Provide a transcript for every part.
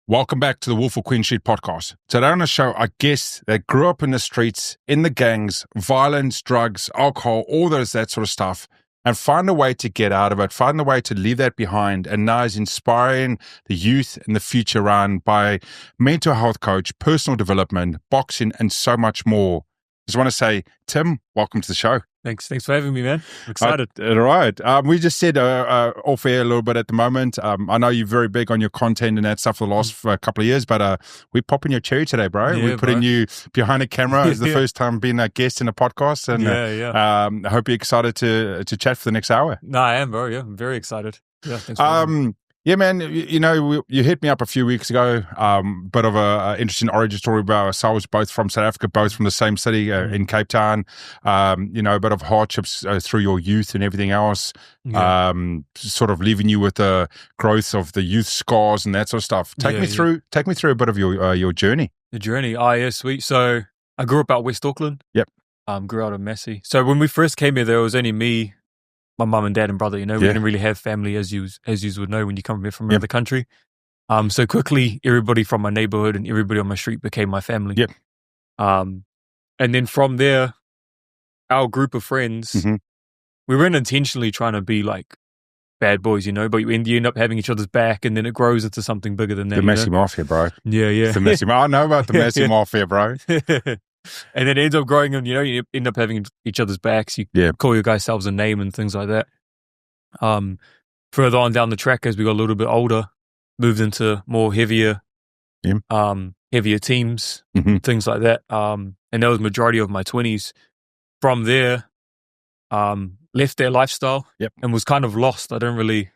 Welcome back to the Wolf of Queen Street podcast. Today on the show, I guess that grew up in the streets, in the gangs, violence, drugs, alcohol, all that sort of stuff, and find a way to get out of it, find a way to leave that behind, and now is inspiring the youth and the future run by mental health coach, personal development, boxing, and so much more. Just want to say, Tim, welcome to the show. Thanks for having me, man. I'm excited. All right. We just said off air a little bit at the moment. I know you're very big on your content and that stuff for the last couple of years, but we're popping your cherry today, bro. Yeah, we're putting you behind a camera. It's the first time being a guest in a podcast. And I hope you're excited to chat for the next hour. No, I am, bro. Yeah, I'm very excited. Yeah, thanks for having me. Yeah, man, you hit me up a few weeks ago, bit of a interesting origin story about ourselves, both from South Africa, both from the same city in Cape Town, a bit of hardships through your youth and everything else, sort of leaving you with the growth of the youth scars and that sort of stuff. Take me through a bit of your journey. The journey, yeah, sweet. So I grew up out West Auckland. Yep. Grew out of Massey. So when we first came here, there was only me, my mum and dad and brother, we didn't really have family as you would know when you come here from another country. So quickly, everybody from my neighborhood and everybody on my street became my family. Yep. And then from there, our group of friends, we weren't intentionally trying to be like bad boys, but you end up having each other's back, and then it grows into something bigger than that. The Massey Mafia, bro. Yeah. The Massey I know about the Massey Mafia, bro. And then it ends up growing, and you end up having each other's backs. You call your guys selves a name and things like that. Further on down the track, as we got a little bit older, moved into more heavier teams, things like that. And that was majority of my 20s. From there, left their lifestyle and was kind of lost. I didn't really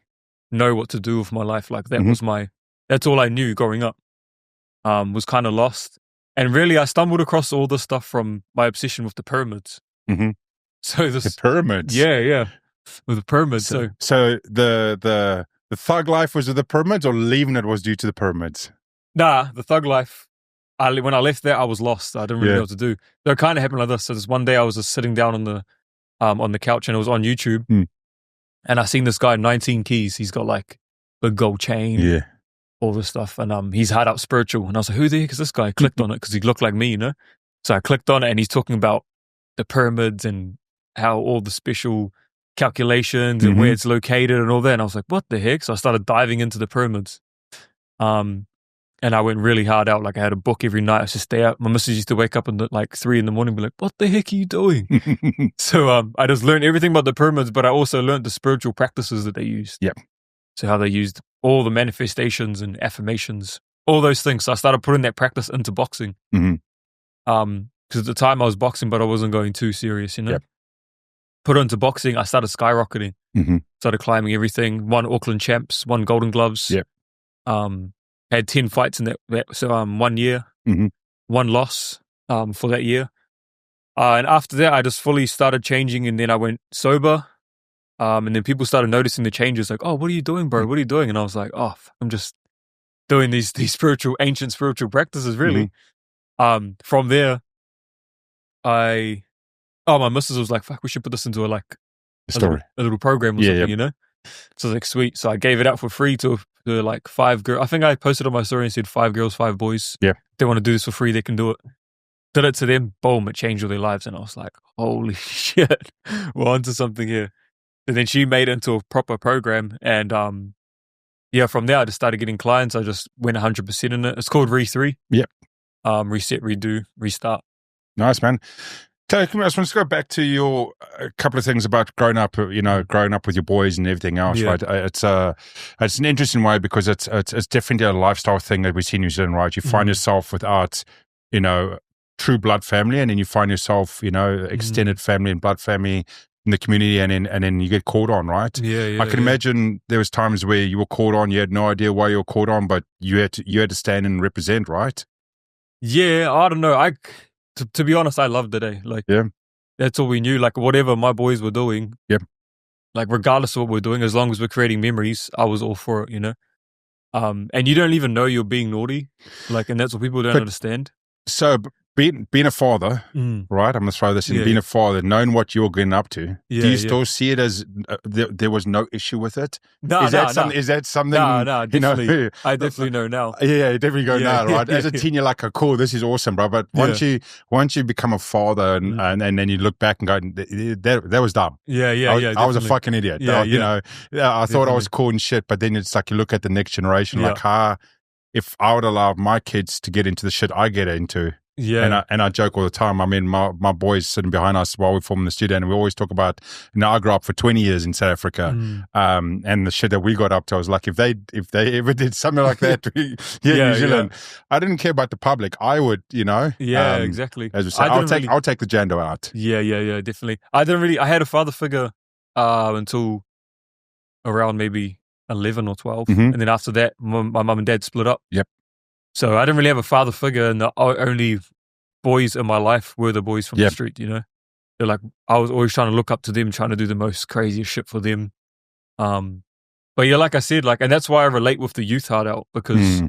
know what to do with my life. Like that that's all I knew growing up. Was kind of lost. And really, I stumbled across all this stuff from my obsession with the pyramids. So the pyramids, with the pyramids. So the thug life was with the pyramids, or leaving it was due to the pyramids? Nah, the thug life. When I left there, I was lost. I didn't really know what to do. So it kind of happened like this. So this one day, I was just sitting down on the couch, and it was on YouTube, and I seen this guy, 19 keys. He's got like a gold chain. All this stuff, and he's hard up spiritual, and I was like, who the heck is this guy? I clicked on it because he looked like me, so I clicked on it, and he's talking about the pyramids and how all the special calculations and where it's located and all that, and I was like, what the heck? So I started diving into the pyramids, and I went really hard out. Like, I had a book every night. I used to stay out. My missus used to wake up at like 3 a.m. and be like, what the heck are you doing? So I just learned everything about the pyramids, but I also learned the spiritual practices that they used. So how they used all the manifestations and affirmations, all those things. So I started putting that practice into boxing. Because at the time I was boxing, but I wasn't going too serious, Put it into boxing, I started skyrocketing. Started climbing everything. Won Auckland champs, won Golden Gloves. Had 10 fights in that 1 year. 1 loss for that year. And after that, I just fully started changing, and then I went sober. And then people started noticing the changes, like, oh, what are you doing, bro? What are you doing? And I was like, oh, I'm just doing these ancient spiritual practices, really. From there, my missus was like, fuck, we should put this into a little program or something, So I was like, sweet. So I gave it out for free to like 5 girls. I think I posted on my story and said 5 girls, 5 boys. If they want to do this for free, they can do it. Did it to them, boom, it changed all their lives. And I was like, holy shit, we're onto something here. And then she made it into a proper program. And from there, I just started getting clients. I just went 100% in it. It's called Re3. Reset, redo, restart. Nice, man. I just want to go back to a couple of things about growing up with your boys and everything else, right? It's an interesting way because it's definitely a lifestyle thing that we see in New Zealand, right? You find yourself without, true blood family, and then you find yourself, extended family and blood family in the community, and then you get called on, right? I can imagine there was times where you were called on, you had no idea why you were called on, but you had to stand and represent, right? Yeah, I don't know. To be honest, I loved the day. Like, that's all we knew. Like, whatever my boys were doing, like, regardless of what we're doing, as long as we're creating memories, I was all for it, And you don't even know you're being naughty, like, and that's what people don't understand. So being a father, right? I'm going to throw this in. Being a father, knowing what you're getting up to, do you still see it as there was no issue with it? Is that something? No, definitely. I definitely know now. Yeah, you definitely go now, right? As a teen, you're like, oh, cool, this is awesome, bro. But once you become a father and then you look back and go, that was dumb. I was a fucking idiot. I thought I was cool and shit, but then it's like you look at the next generation, like, if I would allow my kids to get into the shit I get into. Yeah, and I joke all the time. I mean, my boys sitting behind us while we're forming the studio, and we always talk about. I grew up for 20 years in South Africa, and the shit that we got up to, I was like, if they ever did something like that, New Zealand, I didn't care about the public. I would, exactly. As we say, I'll take the Jando out. Yeah, definitely. I had a father figure until around maybe 11 or 12, and then after that, my mum and dad split up. Yep. So I didn't really have a father figure, and the only boys in my life were the boys from the street, They're like, I was always trying to look up to them, trying to do the most craziest shit for them. But yeah, like I said, and that's why I relate with the youth hard out, because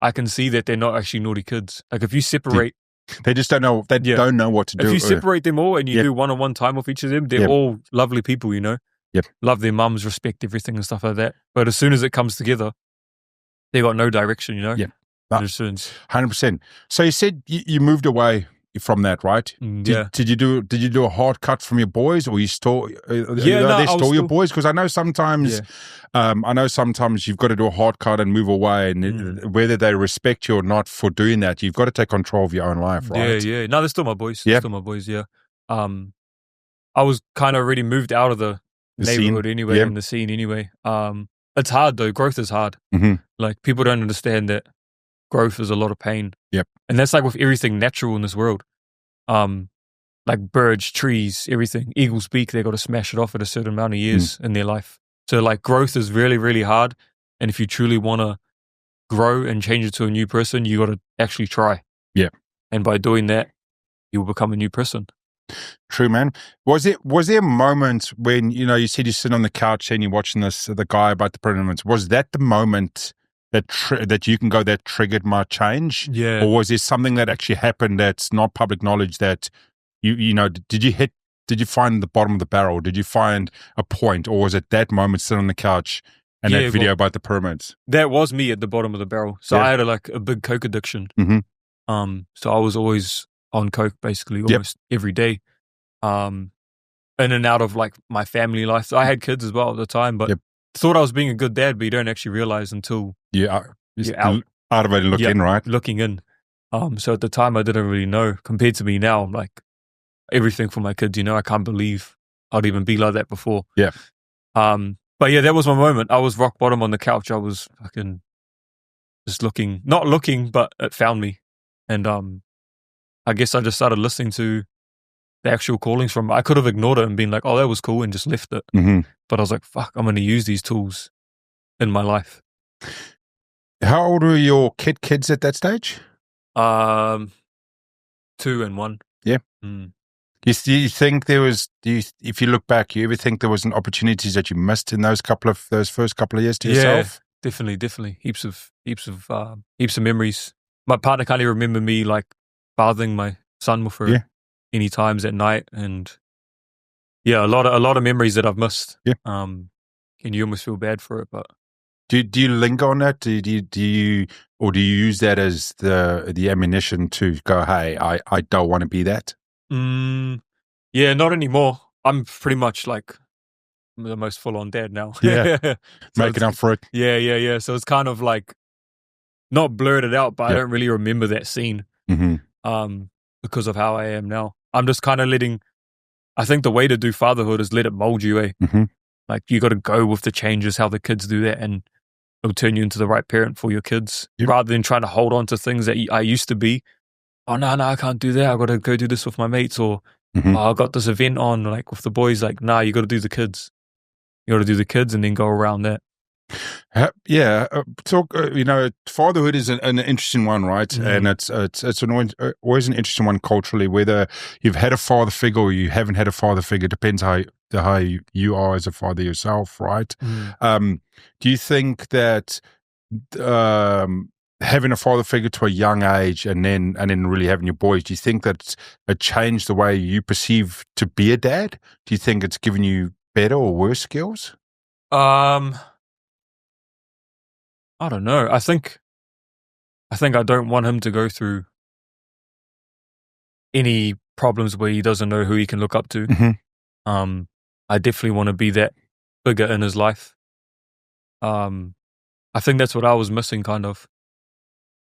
I can see that they're not actually naughty kids. Like if you separate... They just don't know, don't know what to do. If you separate them all and you do one-on-one time with each of them, they're all lovely people, Yep. Love their mums, respect everything and stuff like that. But as soon as it comes together, they got no direction, Yep. 100%. So you said you moved away from that, right? Did you do a hard cut from your boys, or you still your boys? Because I know sometimes you've got to do a hard cut and move away, and whether they respect you or not for doing that, you've got to take control of your own life, right? Yeah. No, they're still my boys. They're still my boys. Yeah. I was kind of already moved out of the neighborhood scene. Anyway, in the scene anyway. It's hard though. Growth is hard. Like people don't understand that. Growth is a lot of pain. Yep. And that's like with everything natural in this world. Like birds, trees, everything. Eagles beak, they got to smash it off at a certain amount of years in their life. So like growth is really, really hard. And if you truly want to grow and change it to a new person, you got to actually try. Yeah. And by doing that, you will become a new person. True, man. Was there a moment when, you said you sit on the couch and you're watching the guy about the pyramids? Was that the moment that you can go, that triggered my change? Yeah. Or was there something that actually happened that's not public knowledge that did you find the bottom of the barrel? Did you find a point, or was it that moment sitting on the couch and that video about the pyramids? That was me at the bottom of the barrel. So I had a big coke addiction. So I was always on coke basically almost every day. In and out of like my family life. So I had kids as well at the time, but thought I was being a good dad, but you don't actually realize until you're out of it and look in, right? Looking in. So at the time I didn't really know. Compared to me now, I'm like everything for my kids, I can't believe I'd even be like that before. Yeah. But yeah, that was my moment. I was rock bottom on the couch. I was fucking just not looking, but it found me. And I guess I just started listening to the actual callings from. I could have ignored it and been like, oh, that was cool, and just left it. But I was like, fuck, I'm going to use these tools in my life. How old were your kids at that stage? 2 and 1. Yeah. You think there was? If you look back, you ever think there was an opportunities that you missed in those first couple of years to yourself? Definitely. Heaps of memories. My partner can't even remember me like bathing my son with her any times at night, and a lot of memories that I've missed. Yeah. And you almost feel bad for it, but do you linger on that? Do you use that as the ammunition to go, hey, I don't want to be that? Yeah, not anymore. I'm pretty much like the most full on dad now. Yeah. Making up for it. Yeah. So it's kind of like not blurted out, but I don't really remember that scene. Because of how I am now. I'm just kind of I think the way to do fatherhood is let it mold you, Like you got to go with the changes, how the kids do that, and it'll turn you into the right parent for your kids, rather than trying to hold on to things that I used to be. Oh, no, I can't do that. I got to go do this with my mates, or I got this event on, like with the boys. Like, nah, you got to do the kids. You got to do the kids and then go around that. Fatherhood is an interesting one, right? And it's always an interesting one culturally, whether you've had a father figure or you haven't had a father figure. Depends how you are as a father yourself, right? Do you think that having a father figure to a young age and then really having your boys, do you think that it changed the way you perceive to be a dad? Do you think it's given you better or worse skills? I don't know. I think I don't want him to go through any problems where he doesn't know who he can look up to. Mm-hmm. I definitely want to be that figure in his life. I think that's what I was missing, kind of.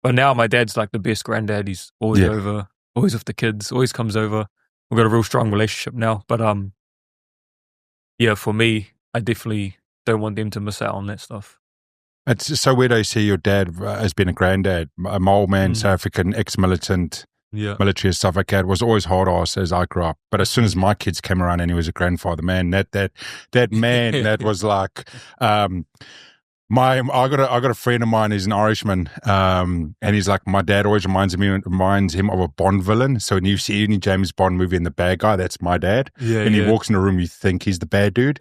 But now my dad's like the best granddad. He's always over, always with the kids, always comes over. We've got a real strong relationship now. But for me, I definitely don't want them to miss out on that stuff. It's so weird I see your dad as being a granddad, a old man, South African, ex-militant, military and stuff like that. Was always hard ass as I grew up. But as soon as my kids came around and he was a grandfather, man, that man, that was like... I got a friend of mine. He's an Irishman, and he's like, my dad always reminds him of a Bond villain. So when you see any James Bond movie and the bad guy, that's my dad. And he walks in the room, you think he's the bad dude.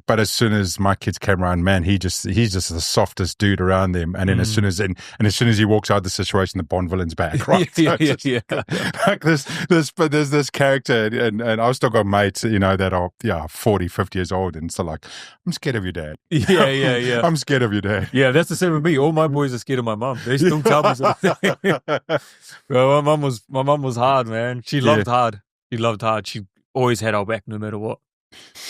But as soon as my kids came around, man, he's just the softest dude around them. And then as soon as he walks out of the situation, the Bond villain's back. Right? Like there's this character, and I've still got mates, that are 40, 50 years old, and still like, I'm scared of your dad. I'm scared of your dad. Yeah, that's the same with me. All my boys are scared of my mum. They still tell me something. Well, my mum was hard, man. She loved hard. She loved hard. She always had our back no matter what.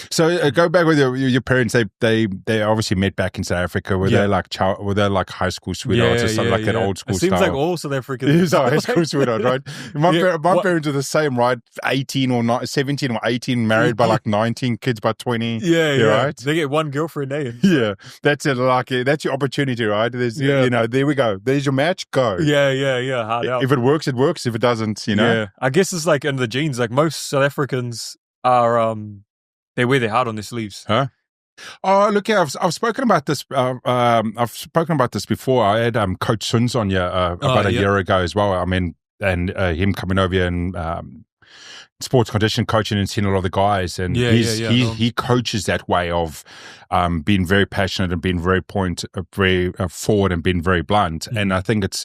So go back with your parents. They obviously met back in South Africa. Were they like high school sweethearts or something like that old school style? It seems like all South Africans. High school sweetheart, right? My parents are the same, right? 18 or not, 17 or 18, married by like 19, kids by 20. Right? They get one girlfriend, eh? Yeah, that's it. Like that's your opportunity, right? There's, there we go. There's your match. Go. Yeah. Hard out. If it works, it works. If it doesn't, Yeah. I guess it's like in the genes. Like most South Africans are they wear their heart on their sleeves. Huh? Oh, look, I've spoken about this. I've spoken about this before. I had Coach Suns on about a year ago as well. I mean, and him coming over here and sports condition coaching and seeing a lot of the guys, and he coaches that way of being very passionate and being very forward and being very blunt. And I think it's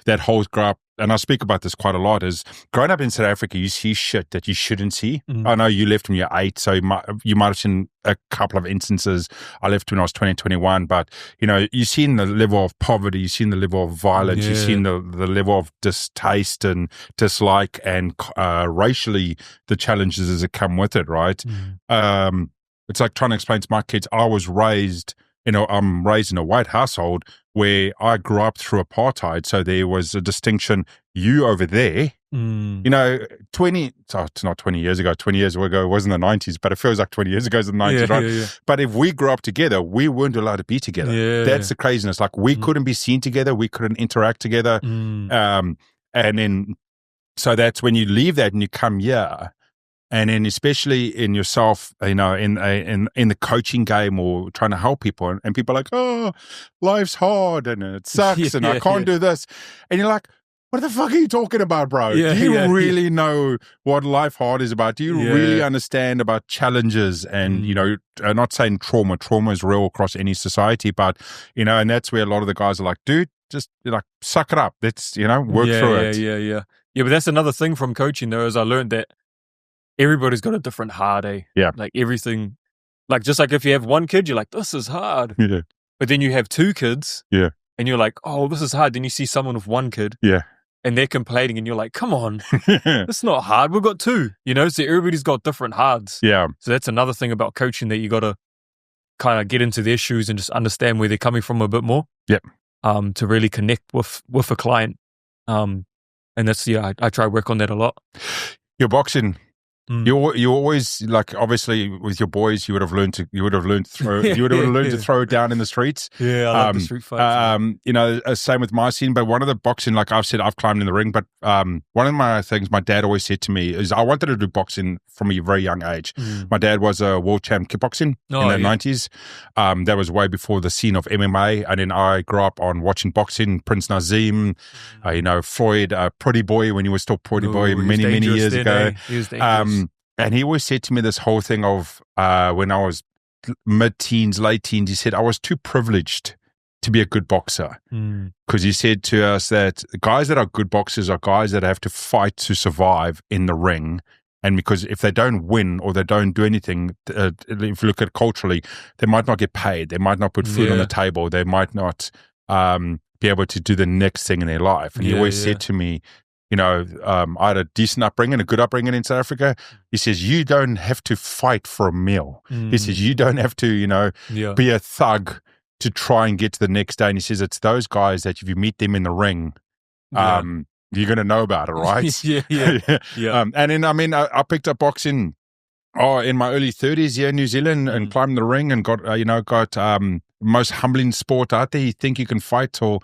that whole grow up. And I speak about this quite a lot, is growing up in South Africa, you see shit that you shouldn't see. I know you left when you're 8, so you might have seen a couple of instances. I left when I was 20, 21, but, you've seen the level of poverty, you've seen the level of violence, you've seen the level of distaste and dislike and racially the challenges that come with it, right? It's like trying to explain to my kids, I'm raised in a white household where I grew up through apartheid. So there was a distinction, you over there, 20 years ago it wasn't the 90s, but it feels like 20 years ago is the 90s, right? Yeah. But if we grew up together, we weren't allowed to be together. Yeah. That's the craziness. Like we couldn't be seen together. We couldn't interact together. And then, so that's when you leave that and you come here. And then especially in yourself, in the coaching game or trying to help people, and people are like, oh, life's hard and it sucks and I can't do this. And you're like, what the fuck are you talking about, bro? Do you really know what life hard is about? Do you really understand about challenges? And, I'm not saying trauma. Trauma is real across any society, but, and that's where a lot of the guys are like, dude, just suck it up. Let's, work through it. Yeah, but that's another thing from coaching though, is I learned that everybody's got a different hard, eh? Yeah. Like everything, like just like if you have one kid, you're like, this is hard. Yeah. But then you have 2 kids. Yeah. And you're like, oh, this is hard. Then you see someone with 1 kid. Yeah. And they're complaining and you're like, come on, it's not hard. We've got 2, so everybody's got different hards. Yeah. So that's another thing about coaching, that you got to kind of get into their shoes and just understand where they're coming from a bit more. Yep. To really connect with a client. And that's, I try to work on that a lot. Your boxing, you always, like, obviously with your boys, you would have learned to throw it down in the streets. Yeah, I love the street fights. Same with my scene. But one of the boxing, like I've said, I've climbed in the ring. But one of my things my dad always said to me is I wanted to do boxing from a very young age. My dad was a world champ kickboxing in the 90s. That was way before the scene of MMA. And then I grew up on watching boxing, Prince Nazim, Floyd, Pretty Boy, when he was still Pretty Boy many years ago. He was dangerous. And he always said to me this whole thing of when I was mid-teens, late teens, he said I was too privileged to be a good boxer. Because he said to us that guys that are good boxers are guys that have to fight to survive in the ring. And because if they don't win or they don't do anything, if you look at culturally, they might not get paid. They might not put food on the table. They might not be able to do the next thing in their life. And he always said to me, you know, I had a decent upbringing, a good upbringing in South Africa. He says, you don't have to fight for a meal. He says, you don't have to, you know, be a thug to try and get to the next day. And he says, it's those guys that if you meet them in the ring, you're going to know about it, right? And then, I mean, I picked up boxing in my early 30s here in New Zealand and climbed the ring and got most humbling sport out there. You think you can fight or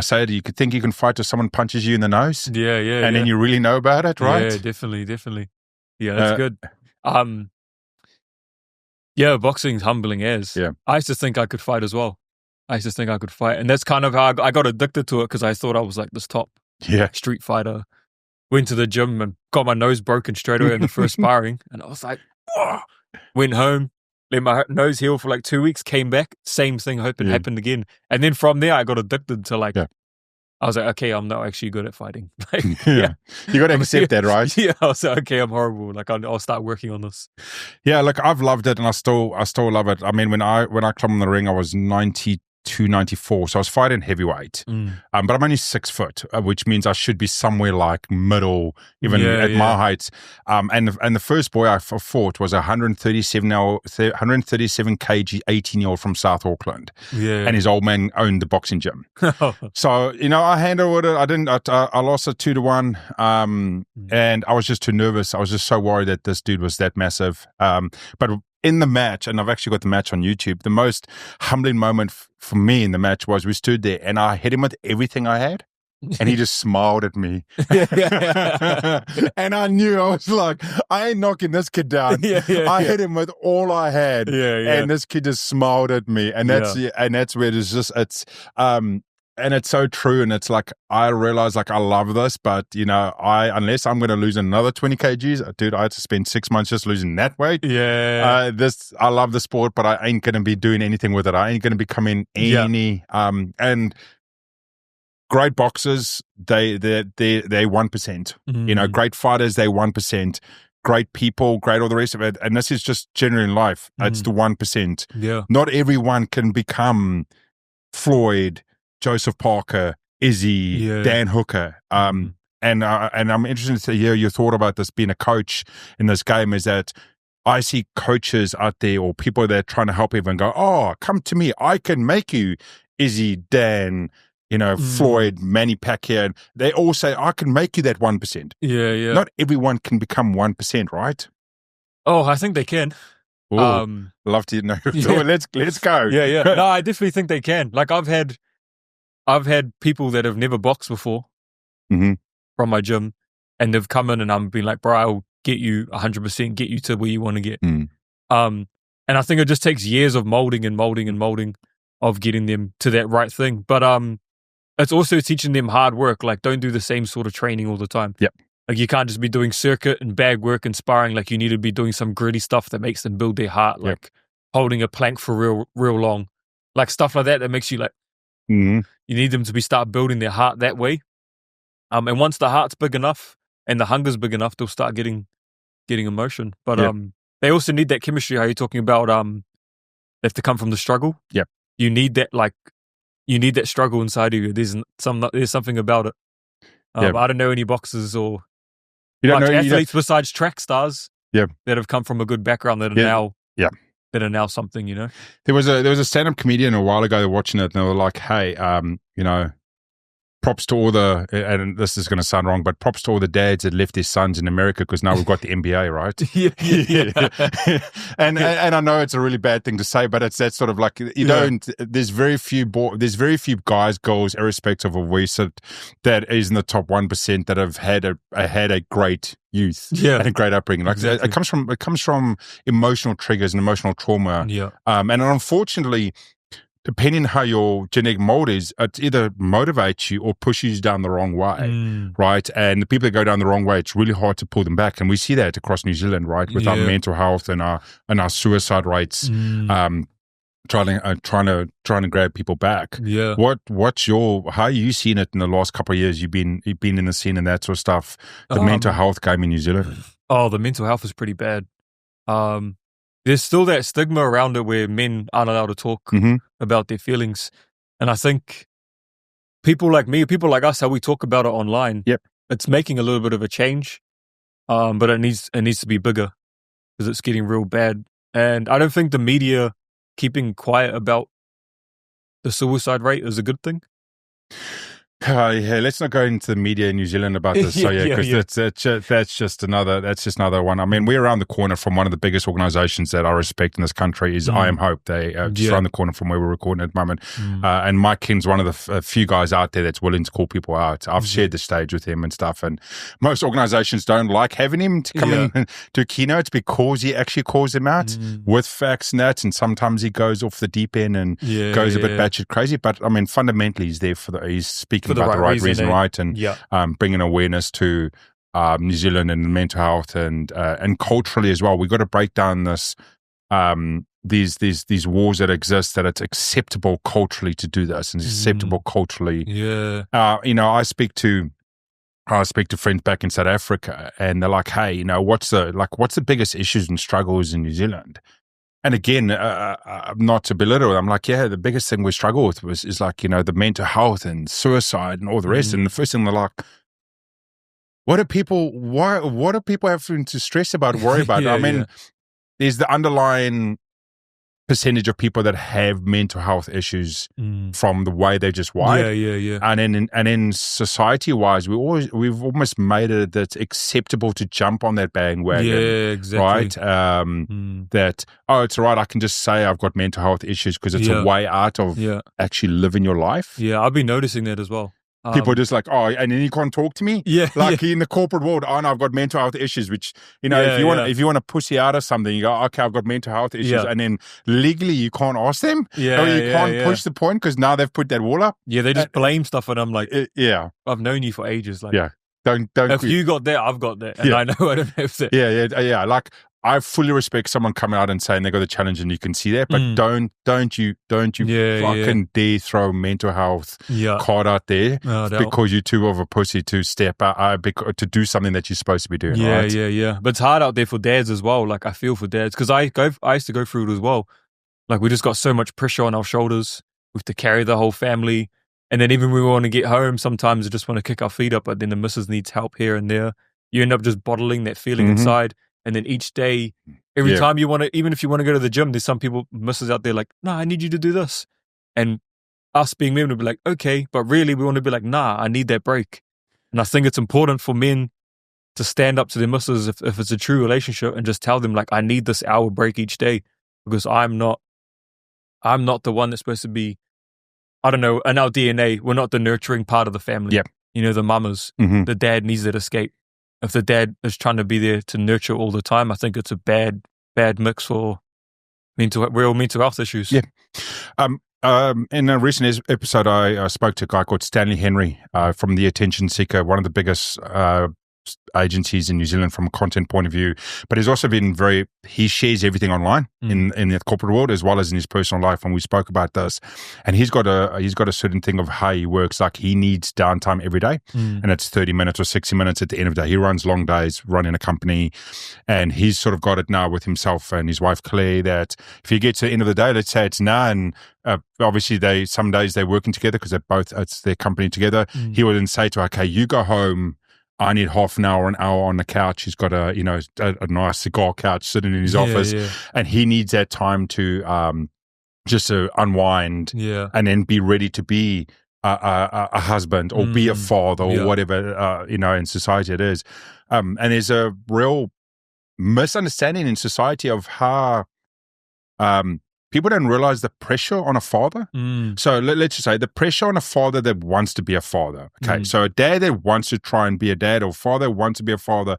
say that you could think you can fight or someone punches you in the nose. And then you really know about it, right? Yeah, definitely. Yeah, that's good. Yeah, boxing's humbling as. Yeah. I used to think I could fight as well. And that's kind of how I got addicted to it because I thought I was like this top street fighter. Went to the gym and got my nose broken straight away in the first sparring. And I was like, whoa. Went home, let my nose heal for like 2 weeks, came back, same thing happened again. And then from there, I got addicted to like, I was like, okay, I'm not actually good at fighting. Like, You got to accept that, right? Yeah, I was like, okay, I'm horrible. Like, I'll start working on this. Yeah, look, I've loved it and I still love it. I mean, when I climbed on the ring, I was 92, 94. So I was fighting heavyweight. But I'm only 6 foot, which means I should be somewhere like middle, even at my height. And the first boy I fought was 137 kg, 18-year-old from South Auckland. And his old man owned the boxing gym. So, you know, I handled it. I lost it 2-1. And I was just too nervous. I was just so worried that this dude was that massive. But in the match, and I've actually got the match on YouTube, the most humbling moment for me in the match was we stood there and I hit him with everything I had and he just smiled at me. And I knew, I was like, I ain't knocking this kid down. I hit him with all I had. And this kid just smiled at me. And that's where and it's so true. And it's like, I realize like I love this, but you know, unless I'm going to lose another 20 kgs, dude, I had to spend 6 months just losing that weight. I love the sport, but I ain't going to be doing anything with it. I ain't going to be coming any, and great boxers, they 1%, you know, great fighters, they 1%, great people, great all the rest of it. And this is just generally in life. It's the 1%. Not everyone can become Floyd, Joseph Parker, Izzy, Dan Hooker. And I'm interested to hear your thought about this being a coach in this game, is that I see coaches out there or people that are trying to help everyone go, oh, come to me. I can make you Izzy, Dan, you know, Floyd, Manny Pacquiao. They all say, I can make you that 1%. Not everyone can become 1%, right? Oh, I think they can. Ooh, love to know. Let's go. No, I definitely think they can. Like I've had people that have never boxed before from my gym, and they've come in and I'm been like, bro, I'll get you 100%, get you to where you want to get. And I think it just takes years of molding of getting them to that right thing. But it's also teaching them hard work. Like, don't do the same sort of training all the time. Like, you can't just be doing circuit and bag work and sparring. Like, you need to be doing some gritty stuff that makes them build their heart, like holding a plank for real long. Like, stuff like that makes you like, you need them to start building their heart that way. And once the heart's big enough and the hunger's big enough, they'll start getting emotion. But they also need that chemistry, how you're talking about, they have to come from the struggle. You need that, like, you need that struggle inside of you. There's something about it. I don't know any boxers or athletes besides track stars that have come from a good background that are now something, you know. There was a stand-up comedian a while ago, they were watching it and they were like, hey, you know, props to all the, and this is going to sound wrong, but props to all the dads that left their sons in America because now we've got the NBA, right? And I know it's a really bad thing to say, but it's that sort of like, you don't, there's very few guys, girls, irrespective of where you sit, that is in the top 1% that have had a great youth and a great upbringing. Like it comes from emotional triggers and emotional trauma. And unfortunately, depending how your genetic mold is, it either motivates you or pushes you down the wrong way, right? And the people that go down the wrong way, it's really hard to pull them back. And we see that across New Zealand, right? With our mental health and our suicide rates. trying to grab people back. Yeah. How are you seen it in the last couple of years? You've been in the scene and that sort of stuff. The mental health game in New Zealand. Oh, the mental health is pretty bad. There's still that stigma around it where men aren't allowed to talk about their feelings, and I think people like me, people like us, how we talk about it online, it's making a little bit of a change, but it needs to be bigger because it's getting real bad. And I don't think the media keeping quiet about the suicide rate is a good thing. Let's not go into the media in New Zealand about this. Because that's just another one. I mean, we're around the corner from one of the biggest organizations that I respect in this country is I Am Hope. They just around the corner from where we're recording at the moment. And Mike King's one of the few guys out there that's willing to call people out. I've shared the stage with him and stuff. And most organizations don't like having him to come in to keynotes because he actually calls them out with facts and that. And sometimes he goes off the deep end and goes a bit batshit crazy. But I mean, fundamentally, he's there he's speaking about the right reason, right? And bringing awareness to New Zealand and mental health and culturally as well. We've got to break down this these wars that exist, that it's acceptable culturally to do this and it's acceptable culturally. I speak to friends back in South Africa and they're like, hey, what's the biggest issues and struggles in New Zealand? And again, not to belittle, I'm like, the biggest thing we struggle with is like, the mental health and suicide and all the rest. And the first thing they're like, what are people having to stress about, worry about? There's the underlying percentage of people that have mental health issues from the way they're just wired. And then society-wise, we've almost made it that's acceptable to jump on that bandwagon. Right? That, it's all right, I can just say I've got mental health issues because it's a way out of actually living your life. Yeah, I've been noticing that as well. People are just like, and then you can't talk to me? In the corporate world, no, I've got mental health issues, which, if you want to pussy out of something, you go, okay, I've got mental health issues. And then legally you can't ask them. Or you can't push the point because now they've put that wall up. They just blame stuff and I'm like, I've known you for ages. Like, don't. If you got that, I've got that. And I know I don't have that. Like, I fully respect someone coming out and saying they got the challenge and you can see that, but don't you fucking dare throw mental health card out there because you're too of a pussy to step out, to do something that you're supposed to be doing. But it's hard out there for dads as well. Like I feel for dads because I used to go through it as well. Like we just got so much pressure on our shoulders. We have to carry the whole family. And then even when we want to get home, sometimes we just want to kick our feet up, but then the missus needs help here and there. You end up just bottling that feeling inside. And then each day, every time you want to, even if you want to go to the gym, there's some people, misses out there like, no, I need you to do this. And us being men would be like, okay, but really we want to be like, nah, I need that break. And I think it's important for men to stand up to their missus if it's a true relationship and just tell them like, I need this hour break each day because I'm not the one that's supposed to be, I don't know, in our DNA, we're not the nurturing part of the family. The mamas, the dad needs that escape. If the dad is trying to be there to nurture all the time, I think it's a bad mix for real mental health issues. In a recent episode, I spoke to a guy called Stanley Henry from The Attention Seeker, one of the biggest agencies in New Zealand from a content point of view, but he's also been he shares everything online in the corporate world as well as in his personal life. And we spoke about this, and he's got a certain thing of how he works. Like he needs downtime every day, and it's 30 minutes or 60 minutes at the end of the day. He runs long days running a company, and he's sort of got it now with himself and his wife Claire that if he gets to the end of the day, let's say it's now, and obviously some days they're working together because it's their company together. He will then say to her, okay, you go home, I need half an hour on the couch. He's got a nice cigar couch sitting in his office, and he needs that time to just to unwind and then be ready to be a husband or be a father or whatever in society it is. And there's a real misunderstanding in society of how people don't realize the pressure on a father. So let's just say the pressure on a father that wants to be a father. Okay, so a dad that wants to try and be a dad or father that wants to be a father.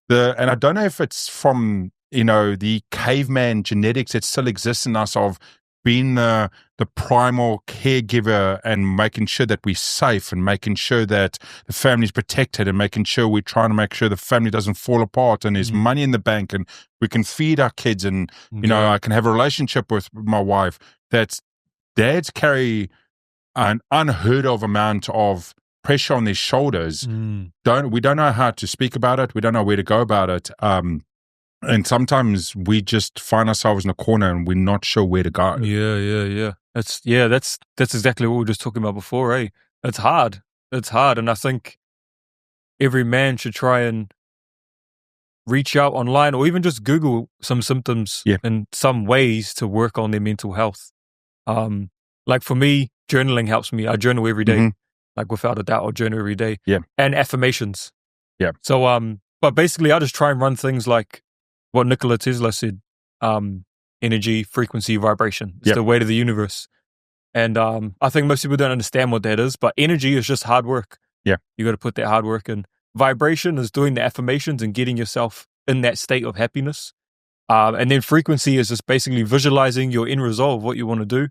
And I don't know if it's from, the caveman genetics that still exists in us of being the primal caregiver and making sure that we're safe and making sure that the family's protected and making sure we're trying to make sure the family doesn't fall apart and there's money in the bank and we can feed our kids and, I can have a relationship with my wife. that dads carry an unheard of amount of pressure on their shoulders. We don't know how to speak about it. We don't know where to go about it. And sometimes we just find ourselves in a corner and we're not sure where to go. Yeah. That's exactly what we were just talking about before, eh? It's hard. And I think every man should try and reach out online or even just Google some symptoms and some ways to work on their mental health. Like for me, journaling helps me. I journal every day. Like without a doubt, I'll journal every day. Yeah. And affirmations. Yeah. So, but basically I just try and run things like what Nikola Tesla said, energy, frequency, vibration. It's the weight of the universe. And I think most people don't understand what that is, but energy is just hard work. Yeah. You got to put that hard work in. Vibration is doing the affirmations and getting yourself in that state of happiness. And then frequency is just basically visualizing your end result of what you want to do,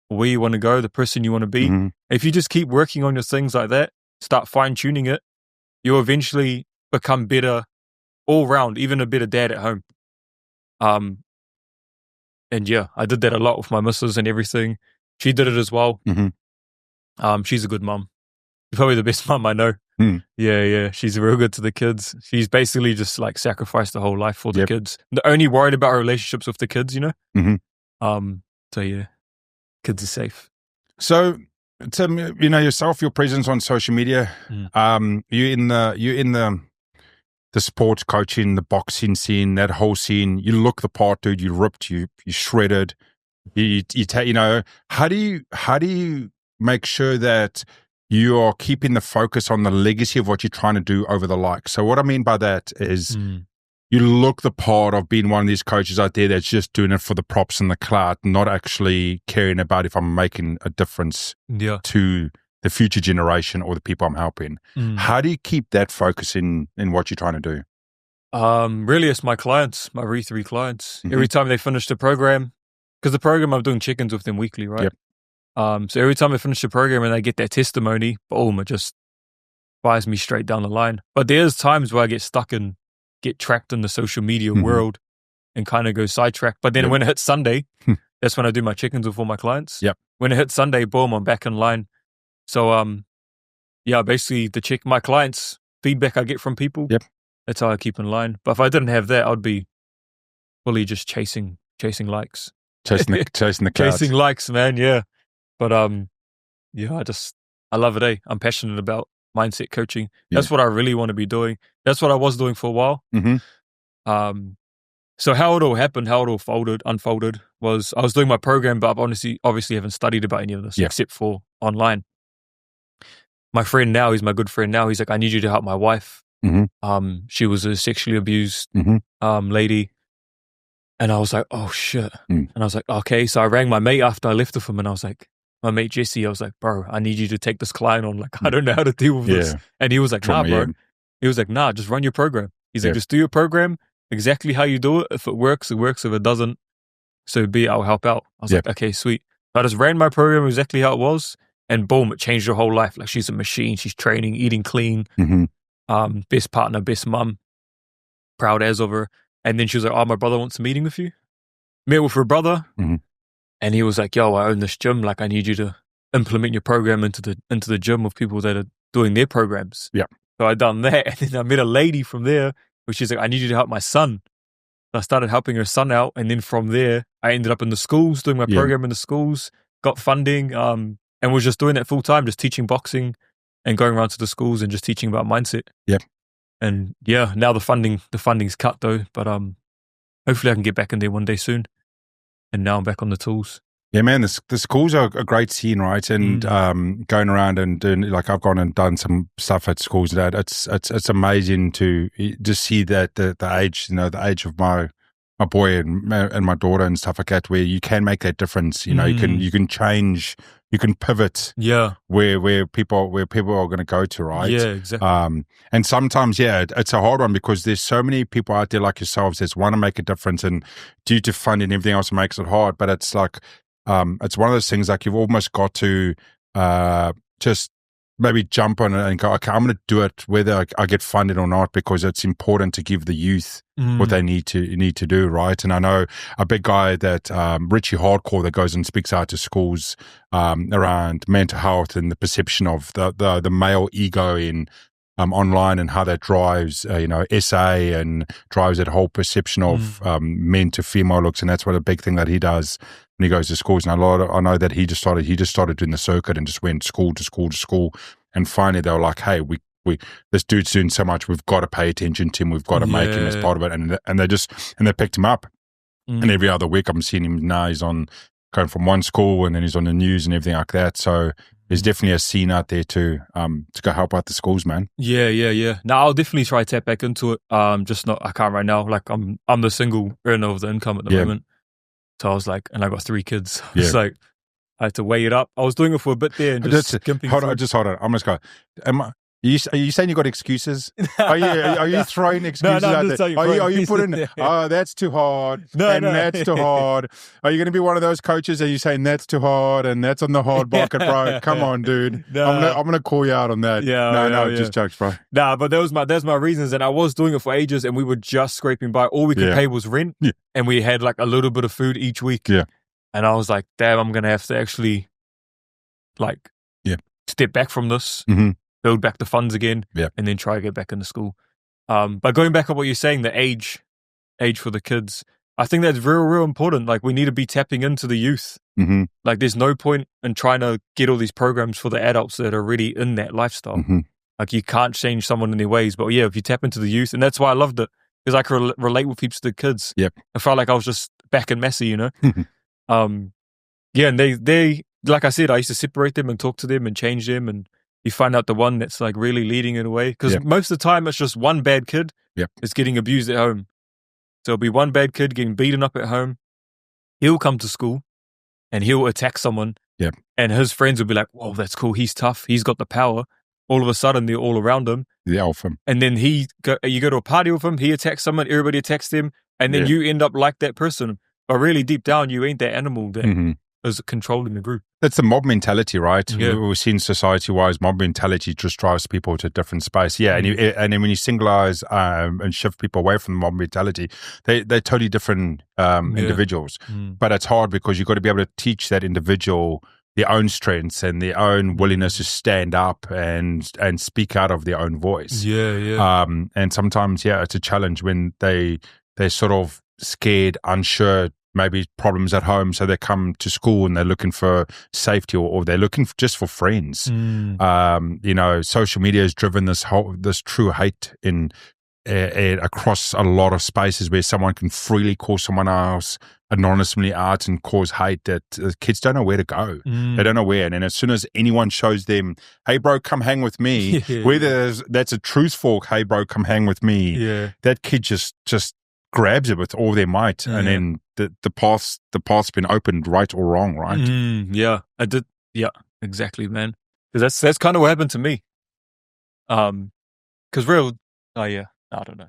where you want to go, the person you want to be. If you just keep working on your things like that, start fine-tuning it, you'll eventually become better all round, even a better dad at home. And yeah, I did that a lot with my missus and everything. She did it as well. She's a good mum. Probably the best mum I know. Yeah. She's real good to the kids. She's basically just like sacrificed the whole life for the kids. They're only worried about her relationships with the kids, you know? So yeah, kids are safe. So, Tim, you know yourself, your presence on social media, you're in the sports coaching, the boxing scene, that whole scene. You look the part, dude. You ripped, you shredded. You know, how do you make sure that you are keeping the focus on the legacy of what you're trying to do over the like? So what I mean by that is you look the part of being one of these coaches out there that's just doing it for the props and the clout, not actually caring about if I'm making a difference to the future generation or the people I'm helping. How do you keep that focus in what you're trying to do? Really, it's my clients, my Re3 clients. Every time they finish the program, because the program I'm doing check-ins with them weekly, right? So every time I finish the program and they get that testimony, boom, it just fires me straight down the line. But there's times where I get trapped in the social media world and kind of go sidetracked. But then when it hits Sunday, that's when I do my check-ins with all my clients. When it hits Sunday, boom, I'm back in line. So, basically my clients' feedback I get from people, that's how I keep in line. But if I didn't have that, I'd be fully just chasing likes. Chasing the clouds. Chasing likes, man, yeah. But, I love it, eh? I'm passionate about mindset coaching. That's what I really want to be doing. That's what I was doing for a while. So how it all happened, how it all unfolded was I was doing my program, but I obviously haven't studied about any of this except for online. My friend now, he's my good friend now, he's like, I need you to help my wife. She was a sexually abused lady. And I was like, oh shit. And I was like, okay. So I rang my mate after I left with him and I was like, my mate Jesse, I was like, bro, I need you to take this client on. Like, I don't know how to deal with this. And he was like, nah, bro. He was like, nah, just run your program. He's like, just do your program exactly how you do it. If it works, it works. If it doesn't, so be it, I'll help out. I was like, okay, sweet. I just ran my program exactly how it was. And boom, it changed her whole life. Like, she's a machine. She's training, eating clean. Best partner, best mum. Proud as of her. And then she was like, oh, my brother wants a meeting with you. Met with her brother. And he was like, yo, I own this gym. Like, I need you to implement your program into the gym with people that are doing their programs. So I done that. And then I met a lady from there, where she's like, I need you to help my son. So I started helping her son out. And then from there, I ended up in the schools, doing my program in the schools, got funding, and was just doing that full time, just teaching boxing and going around to the schools and just teaching about mindset. And now the funding's cut though, but hopefully I can get back in there one day soon. And now I'm back on the tools. Yeah, man, the schools are a great scene, right? And going around and doing, like, I've gone and done some stuff at schools. That it's amazing to just see that the age, the age of my boy and my daughter and stuff like that, where you can make that difference. You can change, you can pivot. Where people are going to go to, right? Yeah, exactly. And sometimes, it's a hard one because there's so many people out there like yourselves that want to make a difference, and due to funding and everything else, it makes it hard. But it's like, it's one of those things, like, you've almost got to just maybe jump on it and go, okay, I'm going to do it whether I get funded or not, because it's important to give the youth what they need to do, right? And I know a big guy that Richie Hardcore that goes and speaks out to schools around mental health and the perception of the male ego in online, and how that drives SA and drives that whole perception of men to female looks. And that's what a big thing that he does when he goes to schools. And I know that he just started doing the circuit and just went school to school to school. And finally they were like, hey, we this dude's doing so much, we've got to pay attention to him, we've got to make him as part of it. And they picked him up. And every other week I'm seeing him now. He's going from one school, and then he's on the news and everything like that. So there's definitely a scene out there to go help out the schools, man. Yeah. Now I'll definitely try to tap back into it. Just not, I can't right now. Like I'm the single earner of the income at the moment. So I was like, and I got 3 kids. It's like I had to weigh it up. I was doing it for a bit there and just skimping. Hold on. I'm just going. Are you saying you got excuses? Are you throwing excuses out there? Are you putting, oh, that's too hard, that's too hard? Are you going to be one of those coaches? Are you saying that's too hard and that's on the hard bucket, bro? Come on, dude. I'm going to call you out on that. Just jokes, bro. Nah, but there's my reasons, and I was doing it for ages, and we were just scraping by. All we could pay was rent, and we had like a little bit of food each week. Yeah, and I was like, damn, I'm going to have to actually step back from this. Build back the funds again, and then try to get back into school. But going back on what you're saying, the age for the kids, I think that's real important. Like, we need to be tapping into the youth. Like, there's no point in trying to get all these programs for the adults that are already in that lifestyle. Like, you can't change someone in their ways. But if you tap into the youth, and that's why I loved it, because I could relate with heaps of the kids. I felt like I was just back and messy, and they like I said, I used to separate them and talk to them and change them, and you find out the one that's like really leading it away. Because most of the time it's just one bad kid that's getting abused at home. So it'll be one bad kid getting beaten up at home. He'll come to school and he'll attack someone. And his friends will be like, whoa, that's cool. He's tough. He's got the power. All of a sudden they're all around him. The alpha. And then you go to a party with him. He attacks someone. Everybody attacks him. And then you end up like that person. But really deep down, you ain't that animal that is controlling the group. That's the mob mentality, right? We've seen society-wise, mob mentality just drives people to a different space. And then when you singleize and shift people away from the mob mentality, they're totally different individuals. But it's hard because you've got to be able to teach that individual their own strengths and their own willingness to stand up and speak out of their own voice. And sometimes, it's a challenge when they're sort of scared, unsure, maybe problems at home, so they come to school and they're looking for safety, or they're looking just for friends. Social media has driven this true hate in across a lot of spaces where someone can freely call someone else anonymously out and cause hate that kids don't know where to go. They don't know where. And then as soon as anyone shows them, hey bro, come hang with me, whether that's a truthful, hey bro, come hang with me, that kid just grabs it with all their might, and then the path's been opened, right or wrong, right? I did. Yeah, exactly, man. Because that's kind of what happened to me. Because I don't know.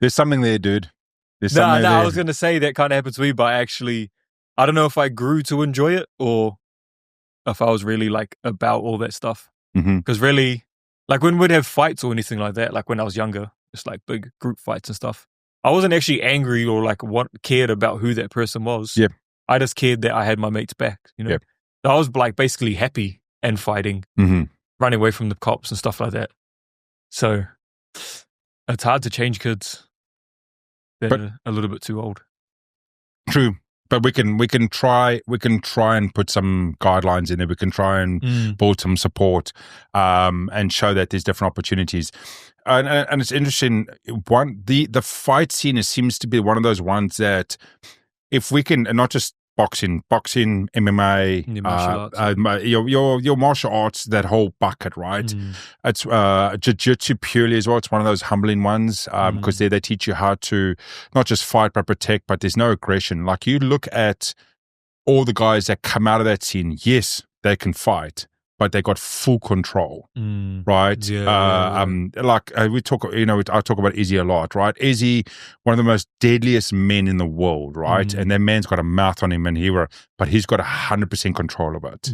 There's something there, dude. I was gonna say that kind of happened to me, but actually, I don't know if I grew to enjoy it or if I was really like about all that stuff. Because really, like when we'd have fights or anything like that, like when I was younger, just like big group fights and stuff, I wasn't actually angry or like cared about who that person was. I just cared that I had my mates back, So I was like basically happy and fighting, running away from the cops and stuff like that. So it's hard to change kids that are a little bit too old. True. But we can try and put some guidelines in there. We can try and build some support and show that there's different opportunities. And it's interesting. The fight scene seems to be one of those ones that if we can, and not just boxing, MMA, your martial arts, that whole bucket, right? It's jiu-jitsu purely as well. It's one of those humbling ones because they teach you how to not just fight but protect, but there's no aggression. Like you look at all the guys that come out of that scene, yes, they can fight, but they got full control, right? We talk, I talk about Izzy a lot, right? Izzy, one of the most deadliest men in the world, right? And that man's got a mouth on him, but he's got 100% control of it.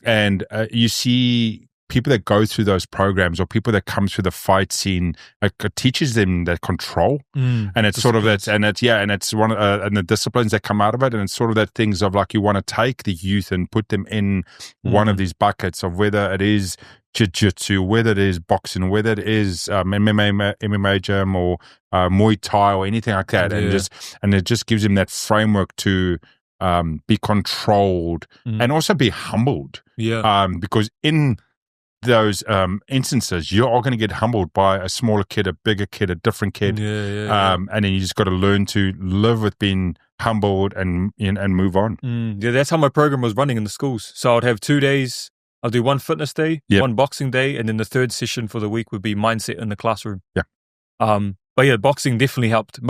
And you see people that go through those programs or people that come through the fight scene, it teaches them that control, and it's sort of that, and it's one and the disciplines that come out of it, and it's sort of that things of like you want to take the youth and put them in one of these buckets of whether it is jiu-jitsu, whether it is boxing, whether it is MMA gym or Muay Thai or anything like that, and it just gives them that framework to be controlled and also be humbled, because in those instances, you are going to get humbled by a smaller kid, a bigger kid, a different kid, and then you just got to learn to live with being humbled and move on. That's how my program was running in the schools. So I'd have 2 days. I'll do one fitness day, one boxing day, and then the third session for the week would be mindset in the classroom. But yeah, boxing definitely helped.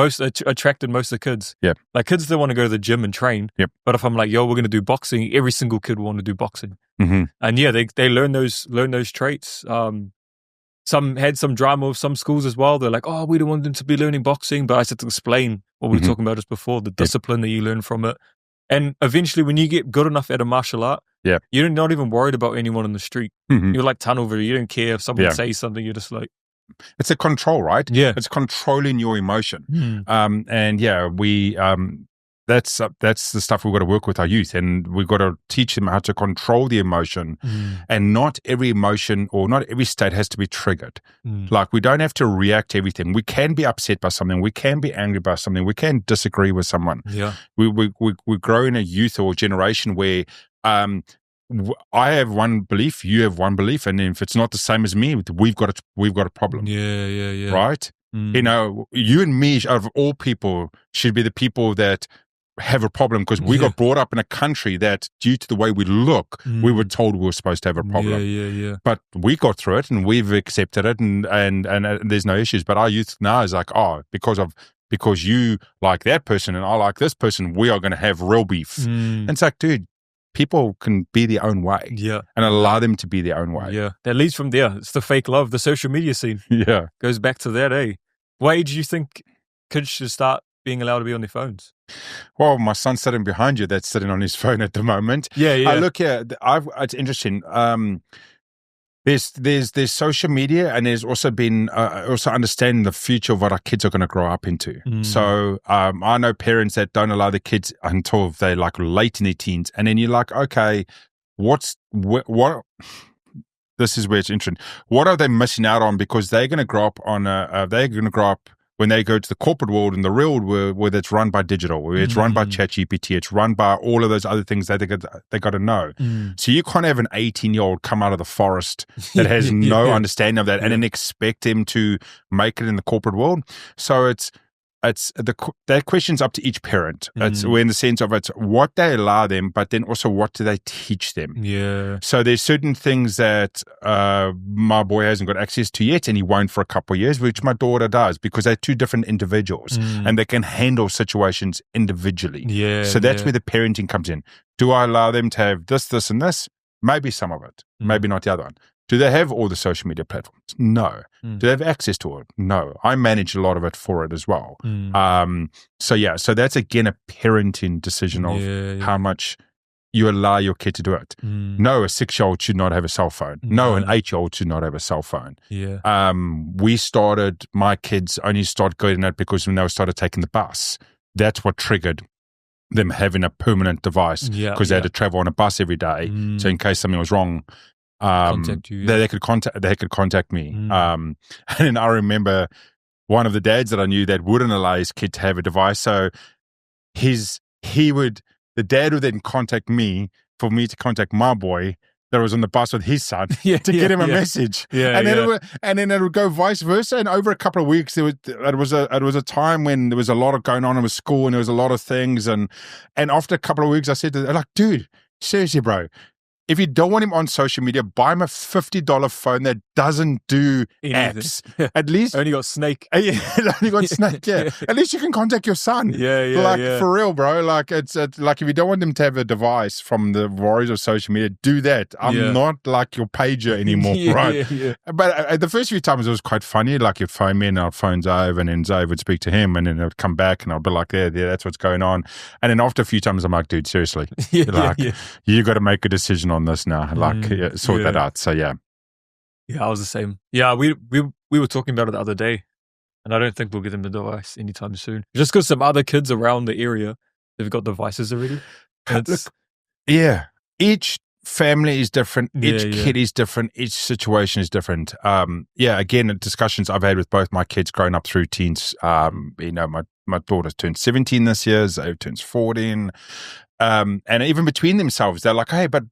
Attracted most of the kids. Like kids don't want to go to the gym and train. But if I'm like, yo, we're going to do boxing, every single kid will want to do boxing. And yeah, they learn those traits. Some had some drama with some schools as well. They're like, oh, we don't want them to be learning boxing. But I had to explain what we were talking about just before, the discipline that you learn from it. And eventually when you get good enough at a martial art, you're not even worried about anyone on the street. You're like tunnel vision. You don't care if someone says something. You're just like, it's a control, right? It's controlling your emotion. That's the stuff we've got to work with our youth, and we've got to teach them how to control the emotion. And not every emotion or not every state has to be triggered. Like we don't have to react to everything. We can be upset by something. We can be angry by something. We can disagree with someone. We grow in a youth or generation where I have one belief, you have one belief, and if it's not the same as me, we've got a problem. Right? You and me, out of all people, should be the people that have a problem, because we got brought up in a country that, due to the way we look, we were told we were supposed to have a problem. But we got through it and we've accepted it, and there's no issues. But our youth now is like, oh, because you like that person and I like this person, we are going to have real beef. And it's like, dude, people can be their own way, and allow them to be their own way. That leads from there. It's the fake love, the social media scene. Goes back to that. What age do you think kids should start being allowed to be on their phones? Well, my son's sitting behind you. That's sitting on his phone at the moment. Look here. It's interesting. There's social media, and there's also been also understanding the future of what our kids are going to grow up into. So I know parents that don't allow the kids until they're like late in their teens, and then you're like, okay, what? This is where it's interesting. What are they missing out on? Because they're going to grow up when they go to the corporate world and the real world, where it's run by digital, where it's run by ChatGPT, it's run by all of those other things that they got to know. So you can't have an 18-year-old come out of the forest that has no understanding of that and then expect him to make it in the corporate world. So that question's up to each parent. It's in the sense of it's what they allow them, but then also what do they teach them. So there's certain things that my boy hasn't got access to yet, and he won't for a couple of years, which my daughter does, because they're two different individuals and they can handle situations individually. So that's where the parenting comes in. Do I allow them to have this, and this? Maybe some of it, maybe not the other one. Do they have all the social media platforms? No. Do they have access to it? No. I manage a lot of it for it as well. So that's again a parenting decision of how much you allow your kid to do it. No, a 6-year-old should not have a cell phone. No, an 8-year-old should not have a cell phone. My kids only started getting it because when they started taking the bus, that's what triggered them having a permanent device, because they had to travel on a bus every day. So in case something was wrong, they could contact me. And then I remember one of the dads that I knew that wouldn't allow his kid to have a device. So the dad would then contact me for me to contact my boy that was on the bus with his son to get him a message. And then it would go vice versa. And over a couple of weeks, it was a time when there was a lot of going on in school, and there was a lot of things. And after a couple of weeks, I said to them, like, dude, seriously, bro, if you don't want him on social media, buy him a $50 phone that doesn't do apps. At least only got Snake. Only got Snake. Yeah. At least you can contact your son. Yeah. For real, bro. Like it's like if you don't want them to have a device from the warriors of social media, do that. I'm not like your pager anymore, right? Yeah. But the first few times it was quite funny. Like you'd phone me and our phone's over, and then Zay would speak to him, and then it would come back, and I'd be like, yeah, that's what's going on. And then after a few times, I'm like, dude, seriously, you got to make a decision on this now. Like, sort that out. So yeah, I was the same. Yeah, we were talking about it the other day, and I don't think we'll get them the device anytime soon. Just because some other kids around the area, they've got devices already. Look, each family is different. Each kid is different. Each situation is different. Again, discussions I've had with both my kids growing up through teens. My daughter turned 17 this year. Zoe turns 14. And even between themselves, they're like, hey, but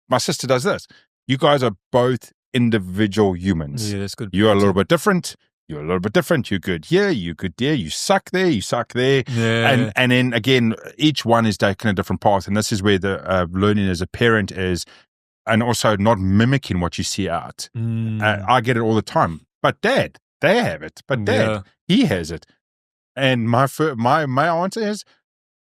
my sister does this. You guys are both individual humans. Yeah, that's good. You're a little bit different. You're a little bit different. You're good here. You're good there. You suck there. You suck there. Yeah. And then again, each one is taking a different path. And this is where the learning as a parent is, and also not mimicking what you see out. I get it all the time. But Dad, they have it. But Dad, he has it. And my answer is,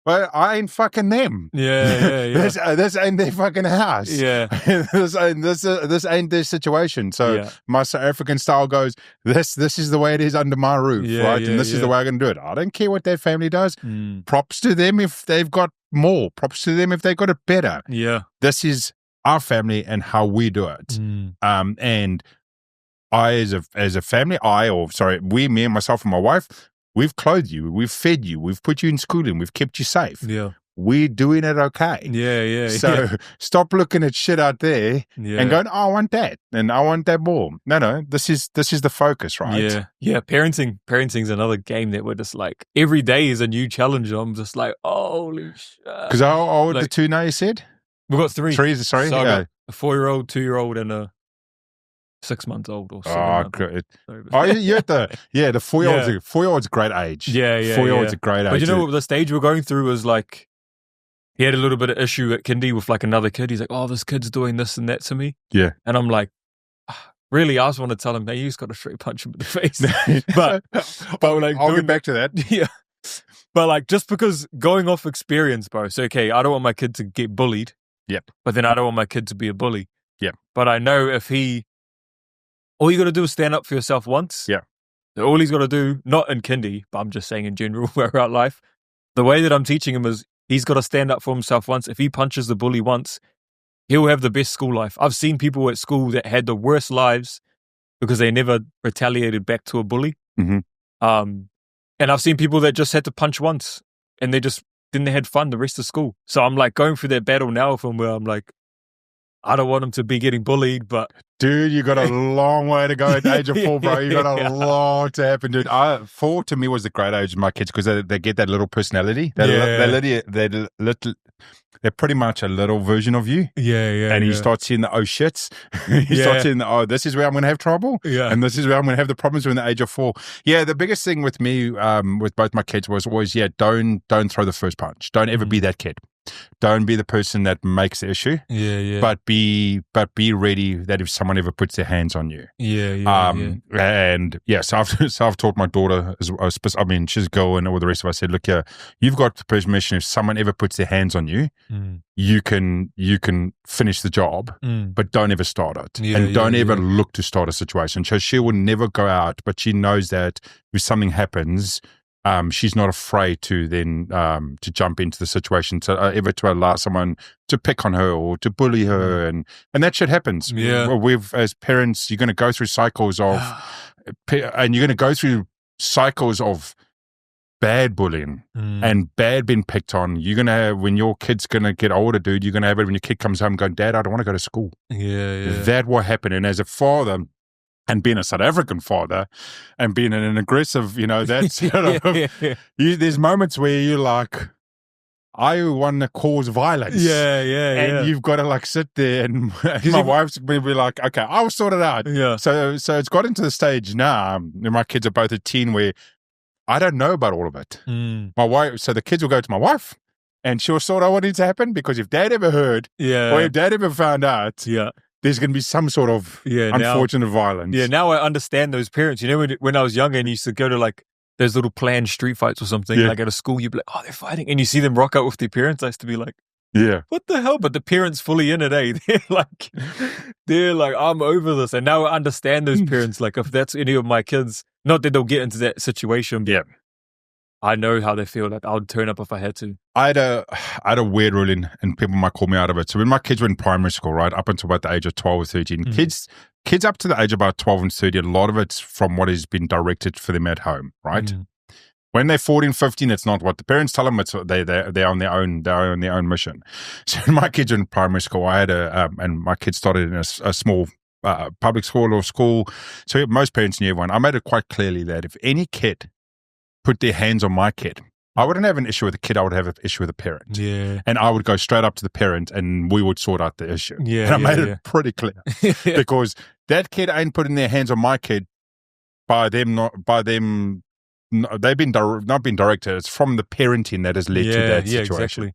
well, I ain't fucking them. Yeah. This ain't their fucking house. Yeah. this ain't their situation. So my South African style goes, this is the way it is under my roof, right? And this is the way I'm going to do it. I don't care what their family does. Props to them if they've got more. Props to them if they've got it better. Yeah. This is our family and how we do it. And I, as a family, me and myself and my wife, we've clothed you, we've fed you, we've put you in schooling, we've kept you safe. Yeah. We're doing it okay. Yeah. So stop looking at shit out there and going, oh, I want that and I want that more. No, this is the focus, right? Yeah. Parenting's another game that we're just like, every day is a new challenge. I'm just like, holy shit. Because how old are the two now, you said? We've got three. Sorry? So a 4-year-old, 2-year-old, and a 6 months old or 7 months. Great. You're at the 4-year-old's 4-year-old's a great age. Yeah. 4-year-old's a great age. But you know what the stage we're going through was like, he had a little bit of issue at kindy with like another kid. He's like, oh, this kid's doing this and that to me. Yeah. And I'm like, really? I just want to tell him, hey, you just got to straight punch him in the face. but like, I'll get back to that. Yeah. But like, just because going off experience, bro. So, okay, I don't want my kid to get bullied. Yep. But then I don't want my kid to be a bully. Yep. But I know if all you got to do is stand up for yourself once. Yeah. All he's got to do, not in kindy, but I'm just saying in general, throughout life, the way that I'm teaching him is he's got to stand up for himself once. If he punches the bully once, he'll have the best school life. I've seen people at school that had the worst lives because they never retaliated back to a bully. Mm-hmm. And I've seen people that just had to punch once and they had fun the rest of school. So I'm like going through that battle now from where I'm like, I don't want him to be getting bullied, but... Dude, you got a long way to go at the age of 4, bro. You got a lot to happen, dude. 4 to me was the great age of my kids because they get that little personality. They're pretty much a little version of you. Yeah. And you start seeing the shits. You start seeing this is where I'm going to have trouble. Yeah. And this is where I'm going to have the problems when the age of 4. Yeah, the biggest thing with me, with both my kids was always, don't throw the first punch. Don't ever be that kid. Don't be the person that makes the issue. Yeah. But be ready that if someone ever puts their hands on you. Yeah. And so I've taught my daughter, I mean, she's a girl and all the rest of us said, look here, you've got the permission if someone ever puts their hands on you, you can finish the job, but don't ever start it. And don't ever look to start a situation. So she will never go out, but she knows that if something happens, she's not afraid to then to jump into the situation to allow someone to pick on her or to bully her, and that shit happens. Yeah, we've as parents, you're going to go through cycles of, and you're going to go through cycles of bad bullying and bad being picked on. You're going to have, when your kid's going to get older, dude, you're going to have it when your kid comes home going, Dad, I don't want to go to school. Yeah. That will happen. And as a father, and being a South African father and being an aggressive, that's, there's moments where you're like, I want to cause violence. Yeah. And you've got to like sit there and my wife's going to be like, okay, I'll sort it out. Yeah. So it's got into the stage now, my kids are both a teen where I don't know about all of it. My wife, so the kids will go to my wife And she'll sort out what needs to happen, because if dad ever heard, or if dad ever found out, there's going to be some sort of unfortunate violence. Yeah, now I understand those parents. You know, when I was younger and you used to go to like those little planned street fights or something, like at a school, you'd be like, oh, they're fighting. And you see them rock out with their parents. I used to be like, what the hell? But the parents fully in it, eh? They're like, I'm over this. And now I understand those parents. Like, if that's any of my kids, not that they'll get into that situation, but I know how they feel. Like, I would turn up if I had to. I had a weird rule and people might call me out of it. So when my kids were in primary school, right, up until about the age of 12 or 13, kids up to the age of about 12 and 13, a lot of it's from what has been directed for them at home, right? When they're 14, 15, it's not what the parents tell them. It's they're on their own mission. So when my kids were in primary school, I had and my kids started in a small public school or school. So most parents knew everyone. I made it quite clearly that if any kid put their hands on my kid, I wouldn't have an issue with the kid. I would have an issue with the parent. Yeah. And I would go straight up to the parent and we would sort out the issue. Yeah. And I made it pretty clear because that kid ain't putting their hands on my kid they've been not been directed. It's from the parenting that has led to that situation.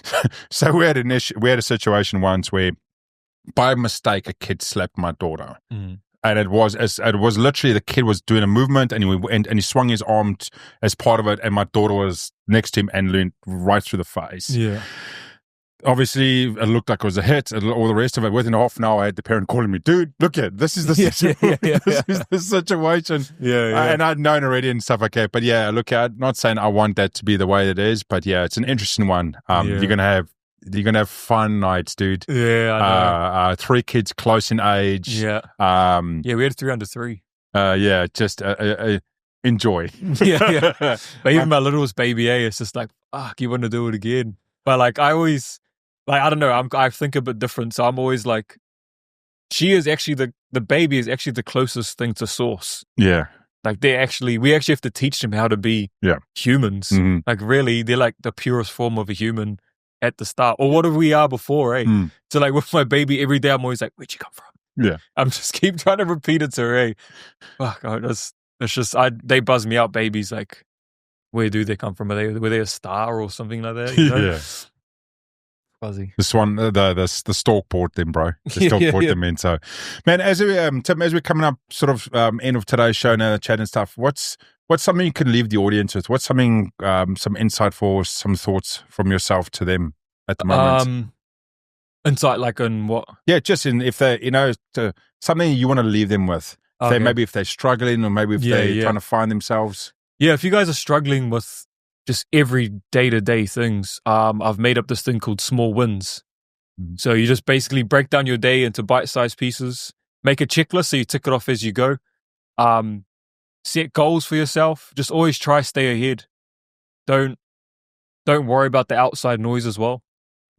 Exactly. So we had a situation once where by mistake, a kid slapped my daughter. And it was literally the kid was doing a movement and he swung his arm as part of it, and my daughter was next to him and leaned right through the face. Yeah. Obviously, it looked like it was a hit. All the rest of it, within half an hour, I had the parent calling me, dude, look at this is the situation. This is the situation. And I'd known already and stuff like that. But look, I'm not saying I want that to be the way it is, but it's an interesting one. You're gonna have fun nights, dude. Yeah, I know. 3 kids close in age. Yeah. We had 3 under 3. Just enjoy. But even my littlest baby, it's just like, fuck, you want to do it again. But like, I always, like, I don't know, I think a bit different. So I'm always like, she is actually the baby is actually the closest thing to source. Yeah. Like we actually have to teach them how to be humans. Like really, they're like the purest form of a human at the start, or what we are before, eh? So like with my baby, every day I'm always like, where'd you come from? Yeah. I'm just keep trying to repeat it to her, eh? Oh God, it's just, they buzz me out, babies. Like, where do they come from? Were they a star or something like that? You know? Yeah. Fuzzy. This one, the stalk brought them, bro. The stalk brought them in. So, man, as we Tim, as we're coming up, sort of end of today's show now, the chat and stuff. What's something you can leave the audience with? What's something, some insight for some thoughts from yourself to them at the moment? Insight, like on what? Yeah, just in if they, something you want to leave them with. Okay. Maybe if they're struggling, or maybe if they're trying to find themselves. Yeah, if you guys are struggling with just every day-to-day things, I've made up this thing called small wins. So you just basically break down your day into bite-sized pieces, make a checklist so you tick it off as you go. Set goals for yourself. Just always try stay ahead. Don't worry about the outside noise as well.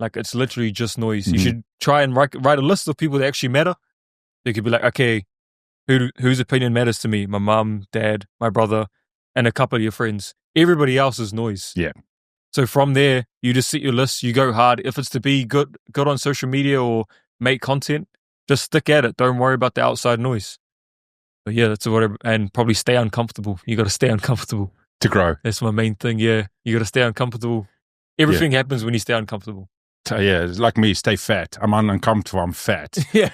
Like, it's literally just noise. You should try and write a list of people that actually matter. You could be like, okay, whose opinion matters to me? My mom, dad, my brother, and a couple of your friends. Everybody else is noise. Yeah. So from there, you just set your list. You go hard. If it's to be good on social media or make content, just stick at it. Don't worry about the outside noise. But yeah, that's whatever. And probably stay uncomfortable. You got to stay uncomfortable to grow. That's my main thing. Yeah, you got to stay uncomfortable. Everything happens when you stay uncomfortable. It's like me, stay fat. I'm uncomfortable. I'm fat. Yeah.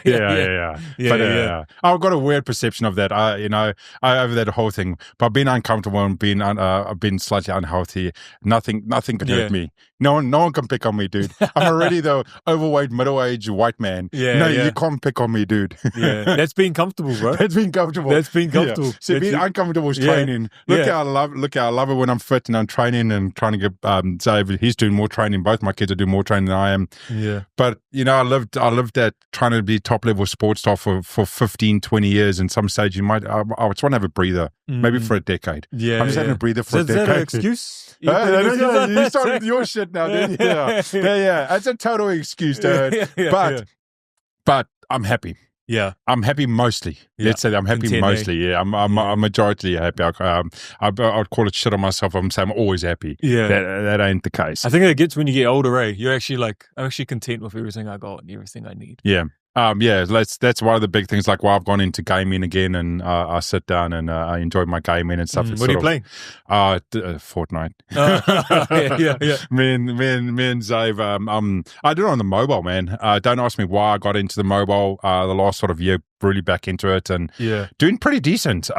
But I've got a weird perception of that. I over that whole thing. But being uncomfortable and being slightly unhealthy, nothing can hurt me. No one can pick on me, dude. I'm already the overweight, middle-aged white man. You can't pick on me, dude. That's being comfortable, bro. That's being comfortable. Yeah. So being uncomfortable is training. Look how I love it when I'm fit and I'm training and trying to get. So he's doing more training. Both my kids are doing more training than I am. Yeah. But I lived that trying to be top level sports star for 15, 20 years. And some stage you might. I just want to have a breather, maybe for a decade. Yeah. I'm just having a breather for a decade. Is that an excuse? You started with your shit now, dude. Yeah. That's a total excuse, dude. But I'm happy. Yeah, I'm happy mostly. Let's say that I'm happy mostly. Yeah, I'm majority happy. I'd call it shit on myself. I'm saying I'm always happy. Yeah, that ain't the case. I think it gets when you get older. You're actually like, I'm actually content with everything I got and everything I need. Yeah, That's one of the big things. Like, I've gone into gaming again, and I sit down and I enjoy my gaming and stuff. What are you playing? Fortnite. Yeah. Me and Zave. I do it on the mobile, man. Don't ask me why I got into the mobile. The last sort of year, really back into it, and doing pretty decent.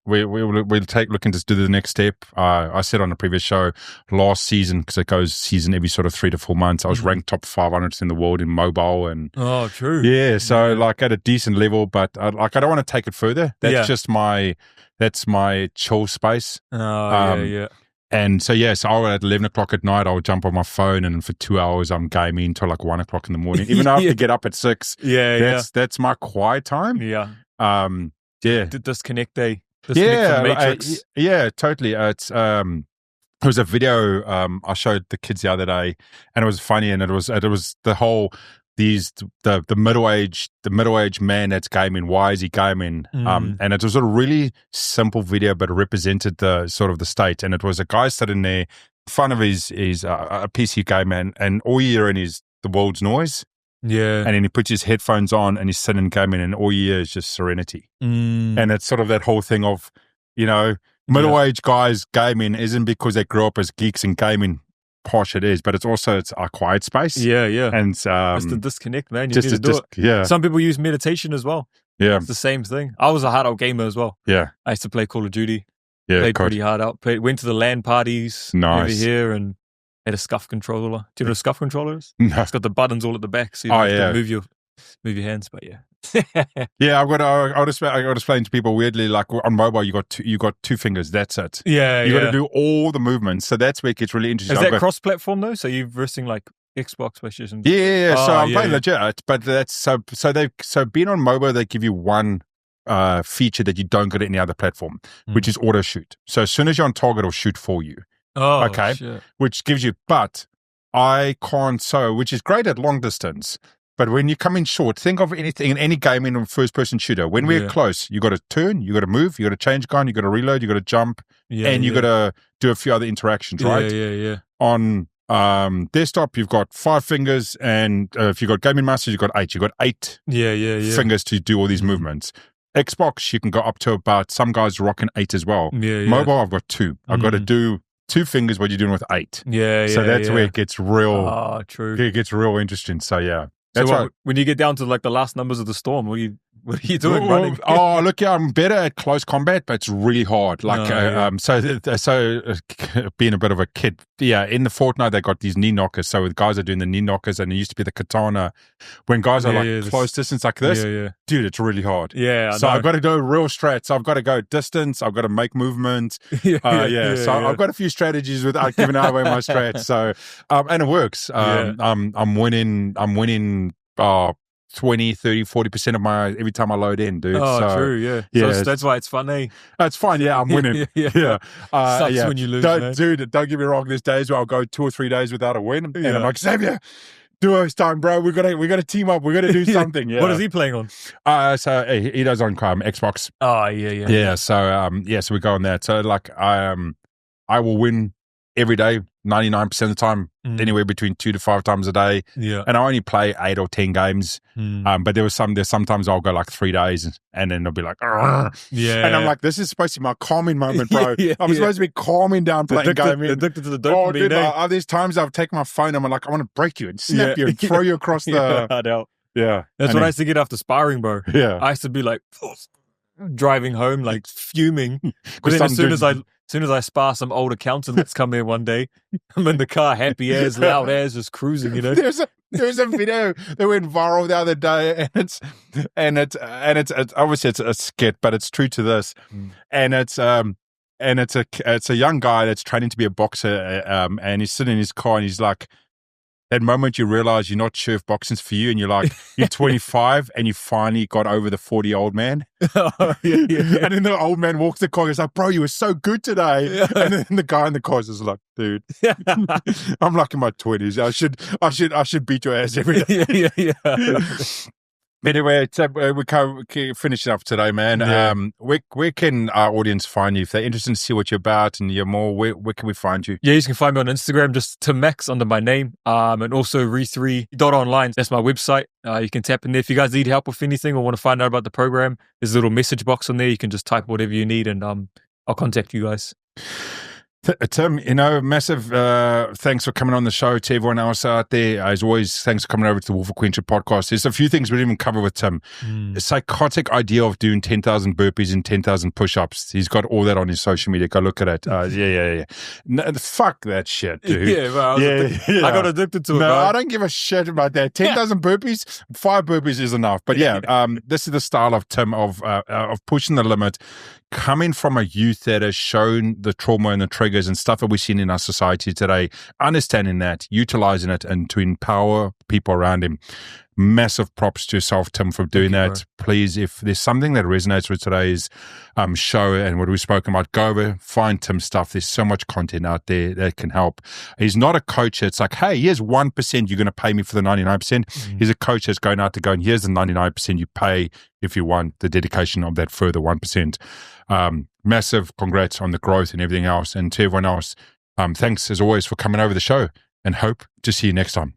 We'll looking to do the next step. I said on the previous show last season, because it goes season every sort of 3 to 4 months, I was ranked top 500 in the world in mobile, and true. Yeah, so like at a decent level, but I don't want to take it further. That's just my chill space. And so at 11 o'clock at night, I'll jump on my phone, and for 2 hours I'm gaming till like 1 o'clock in the morning. Even though I have to get up at 6. That's my quiet time. Disconnect day. Totally. It was a video I showed the kids the other day, and it was funny, and it was the whole the middle-aged man that's gaming. Why is he gaming? And it was a really simple video, but it represented the sort of the state. And it was a guy sitting there in front of his a PC game, and all you hear is the world's noise. Yeah. And then he puts his headphones on and he's sitting gaming, and all you hear is just serenity. And it's sort of that whole thing of, middle-aged guys gaming isn't because they grew up as geeks and gaming. Posh it is, but it's a quiet space. And it's the disconnect, man. You need to do it. Yeah. Some people use meditation as well. Yeah. It's the same thing. I was a hard out gamer as well. Yeah. I used to play Call of Duty. Yeah. Played pretty hard out. Went to the LAN parties over here and had a scuff controller. Do you know what a scuff controller is? No. It's got the buttons all at the back, so you don't have to move your hands, but I'll explain to people weirdly, like on mobile you got two fingers, that's it. You got to do all the movements, so that's where it gets really interesting. Is that cross-platform though? So you're versing like Xbox, PlayStation? So I'm playing legit, but that's so being on mobile, they give you one feature that you don't get at any other platform, which is auto shoot. So as soon as you're on target, it'll shoot for you. Shit. Which gives you, but I can't, which is great at long distance. But when you come in short, think of anything in any game in a first-person shooter. When we're close, you got to turn, you got to move, you got to change gun, you got to reload, you got to jump, and you got to do a few other interactions, right? On desktop, you've got 5 fingers, and if you've got gaming masters, you've got 8. You've got 8 fingers to do all these movements. Xbox, you can go up to about, some guys rocking 8 as well. Mobile, I've got 2. I've got to do 2 fingers what you're doing with 8. So that's where it gets real. True. It gets real interesting. So yeah. So when you get down to like the last numbers of the storm, what are you doing running? Look, I'm better at close combat, but it's really hard. Like, so being a bit of a kid, in the Fortnite, they got these knee knockers. So the guys are doing the knee knockers, and it used to be the katana. When guys are close distance like this, dude, it's really hard. So I've got to do real strats. I've got to go distance. I've got to make movement. So I've got a few strategies without giving away my strats. So, and it works. I'm winning 20, 30, 40% of my every time I load in, dude. True, So that's why it's fun, eh? It's fun, I'm winning. Sucks when you lose, man. Dude, don't get me wrong, there's days where I'll go 2 or 3 days without a win, and I'm like, Xavier, duo time, bro. We gotta team up. We gotta do something. What is he playing on? So he does on Xbox. So we go on that. So like I will win every day, 99% of the time, anywhere between 2 to 5 times a day. And I only play 8 or 10 games. But there's sometimes I'll go like 3 days, and then they'll be like, and I'm like, this is supposed to be my calming moment, bro. I'm supposed to be calming down playing gaming. Addicted to the dopamine. Dude, there's times I've taken my phone, I'm like, I want to break you and snap you and throw you across the. That's what I used to get after sparring, bro. I used to be like driving home, like fuming. But then as soon as I spar some old accountant that's come here one day, I'm in the car, happy as, loud as, just cruising, you know. There's a video that went viral the other day, and it's obviously it's a skit, but it's true to this, and it's a young guy that's training to be a boxer, and he's sitting in his car, and he's like, that moment you realize you're not sure if boxing's for you, and you're like, you're 25 and you finally got over the 40-year-old man. And then the old man walks the car and he's like, bro, you were so good today. And then the guy in the car is just like, dude, I'm like in my 20s. I should beat your ass every day. Anyway, we can't finish it up today, man. Yeah. Where can our audience find you if they're interested to see what you're about and you're more? Where can we find you? Yeah, you can find me on Instagram, just Tim Max under my name, and also re3.online. That's my website. You can tap in there if you guys need help with anything or want to find out about the program. There's a little message box on there. You can just type whatever you need, and I'll contact you guys. Tim, massive thanks for coming on the show. To everyone else out there, as always, thanks for coming over to the Wolf of Queenship podcast. There's a few things we didn't even cover with Tim. The psychotic idea of doing 10,000 burpees and 10,000 push-ups. He's got all that on his social media. Go look at it. Yeah. No, fuck that shit, dude. I got addicted to it. No, I don't give a shit about that. 10,000 burpees, 5 burpees is enough. But this is the style of Tim of pushing the limit, coming from a youth that has shown the trauma and the triggers and stuff that we've seen in our society today, understanding that, utilizing it, and to empower people around him. Massive props to yourself, Tim, for doing that. Please, if there's something that resonates with today's show and what we've spoken about, go over, find Tim's stuff. There's so much content out there that can help. He's not a coach that's like, hey, here's 1%, you're going to pay me for the 99%. He's a coach that's going out to go, and here's the 99% you pay if you want the dedication of that further 1%. Massive congrats on the growth and everything else. And to everyone else, thanks as always for coming over the show, and hope to see you next time.